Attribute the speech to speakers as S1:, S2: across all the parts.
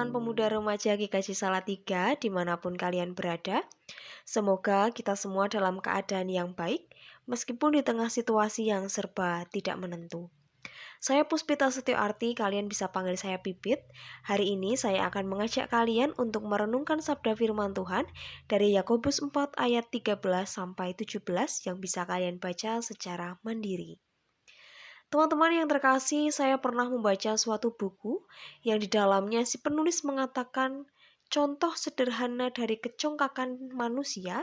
S1: teman-teman pemuda remaja GKJ Salatiga dimanapun kalian berada. Semoga kita semua dalam keadaan yang baik, meskipun di tengah situasi yang serba tidak menentu. Saya Puspita Setioarti, kalian bisa panggil saya Pipit. Hari ini saya akan mengajak kalian untuk merenungkan sabda firman Tuhan dari Yakobus 4 ayat 13-17 yang bisa kalian baca secara mandiri. Teman-teman yang terkasih, saya pernah membaca suatu buku yang di dalamnya si penulis mengatakan contoh sederhana dari kecongkakan manusia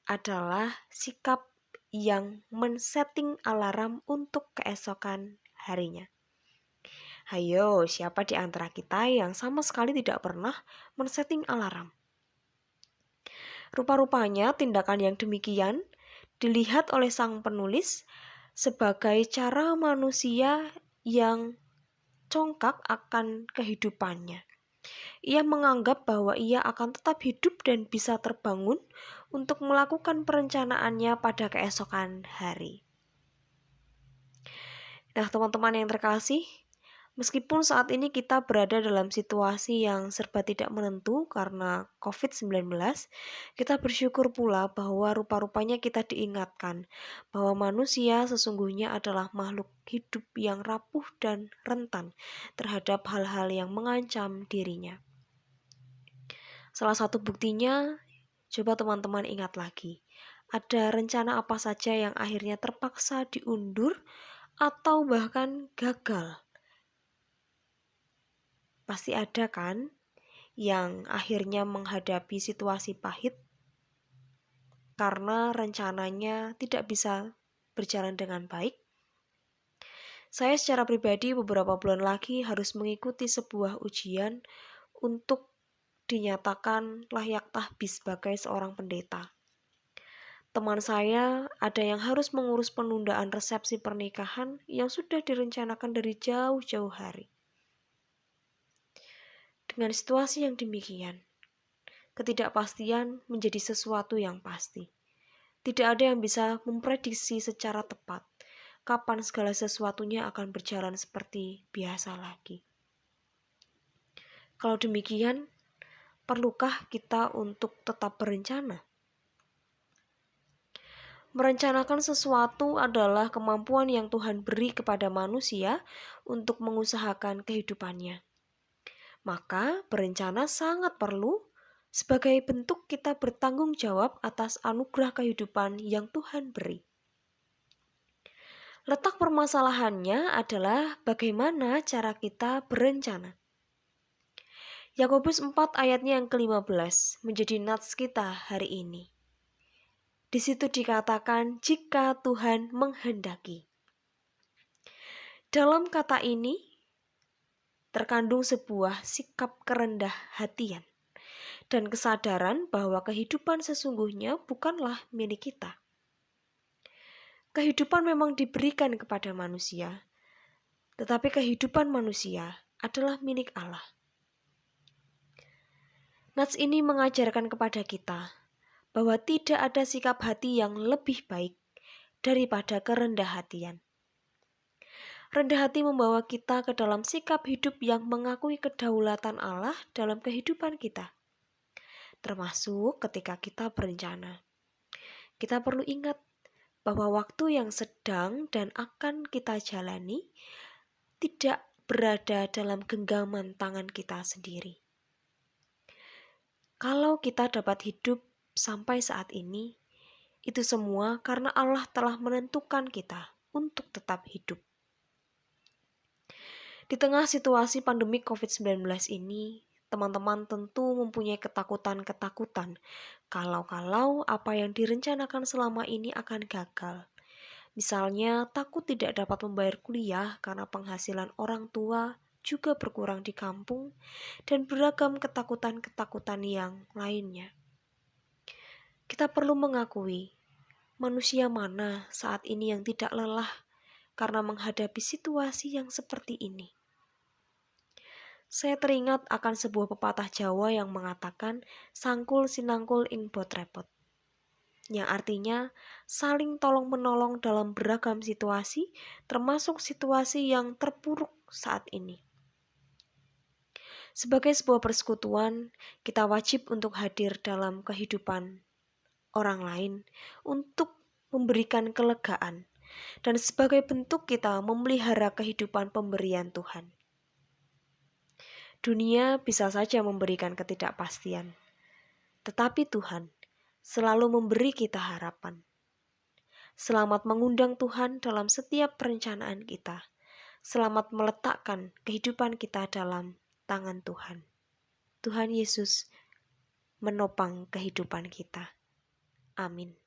S1: adalah sikap yang men-setting alarm untuk keesokan harinya. Hayo, siapa di antara kita yang sama sekali tidak pernah men-setting alarm? Rupa-rupanya tindakan yang demikian dilihat oleh sang penulis sebagai cara manusia yang congkak akan kehidupannya. Ia menganggap bahwa ia akan tetap hidup dan bisa terbangun untuk melakukan perencanaannya pada keesokan hari. Nah, teman-teman yang terkasih, meskipun saat ini kita berada dalam situasi yang serba tidak menentu karena COVID-19, kita bersyukur pula bahwa rupa-rupanya kita diingatkan bahwa manusia sesungguhnya adalah makhluk hidup yang rapuh dan rentan terhadap hal-hal yang mengancam dirinya. Salah satu buktinya, coba teman-teman ingat lagi, ada rencana apa saja yang akhirnya terpaksa diundur atau bahkan gagal. Pasti ada kan yang akhirnya menghadapi situasi pahit karena rencananya tidak bisa berjalan dengan baik. Saya secara pribadi beberapa bulan lagi harus mengikuti sebuah ujian untuk dinyatakan layak tahbis sebagai seorang pendeta. Teman saya ada yang harus mengurus penundaan resepsi pernikahan yang sudah direncanakan dari jauh-jauh hari. Dengan situasi yang demikian, ketidakpastian menjadi sesuatu yang pasti. Tidak ada yang bisa memprediksi secara tepat kapan segala sesuatunya akan berjalan seperti biasa lagi. Kalau demikian, perlukah kita untuk tetap berencana? Merencanakan sesuatu adalah kemampuan yang Tuhan beri kepada manusia untuk mengusahakan kehidupannya. Maka berencana sangat perlu sebagai bentuk kita bertanggung jawab atas anugerah kehidupan yang Tuhan beri. Letak permasalahannya adalah bagaimana cara kita berencana. Yakobus 4 ayatnya yang ke-15 menjadi nats kita hari ini. Di situ dikatakan jika Tuhan menghendaki. Dalam kata ini terkandung sebuah sikap kerendah hatian dan kesadaran bahwa kehidupan sesungguhnya bukanlah milik kita. Kehidupan memang diberikan kepada manusia, tetapi kehidupan manusia adalah milik Allah. Nats ini mengajarkan kepada kita bahwa tidak ada sikap hati yang lebih baik daripada kerendah hatian. Rendah hati membawa kita ke dalam sikap hidup yang mengakui kedaulatan Allah dalam kehidupan kita, termasuk ketika kita berencana. Kita perlu ingat bahwa waktu yang sedang dan akan kita jalani tidak berada dalam genggaman tangan kita sendiri. Kalau kita dapat hidup sampai saat ini, itu semua karena Allah telah menentukan kita untuk tetap hidup. Di tengah situasi pandemi COVID-19 ini, teman-teman tentu mempunyai ketakutan-ketakutan kalau apa yang direncanakan selama ini akan gagal. Misalnya, takut tidak dapat membayar kuliah karena penghasilan orang tua juga berkurang di kampung, dan beragam ketakutan-ketakutan yang lainnya. Kita perlu mengakui, manusia mana saat ini yang tidak lelah karena menghadapi situasi yang seperti ini. Saya teringat akan sebuah pepatah Jawa yang mengatakan sangkul sinangkul ing bot repot, yang artinya saling tolong-menolong dalam beragam situasi, termasuk situasi yang terpuruk saat ini. Sebagai sebuah persekutuan, kita wajib untuk hadir dalam kehidupan orang lain untuk memberikan kelegaan dan sebagai bentuk kita memelihara kehidupan pemberian Tuhan. Dunia bisa saja memberikan ketidakpastian, tetapi Tuhan selalu memberi kita harapan. Selamat mengundang Tuhan dalam setiap perencanaan kita. Selamat meletakkan kehidupan kita dalam tangan Tuhan. Tuhan Yesus menopang kehidupan kita. Amin.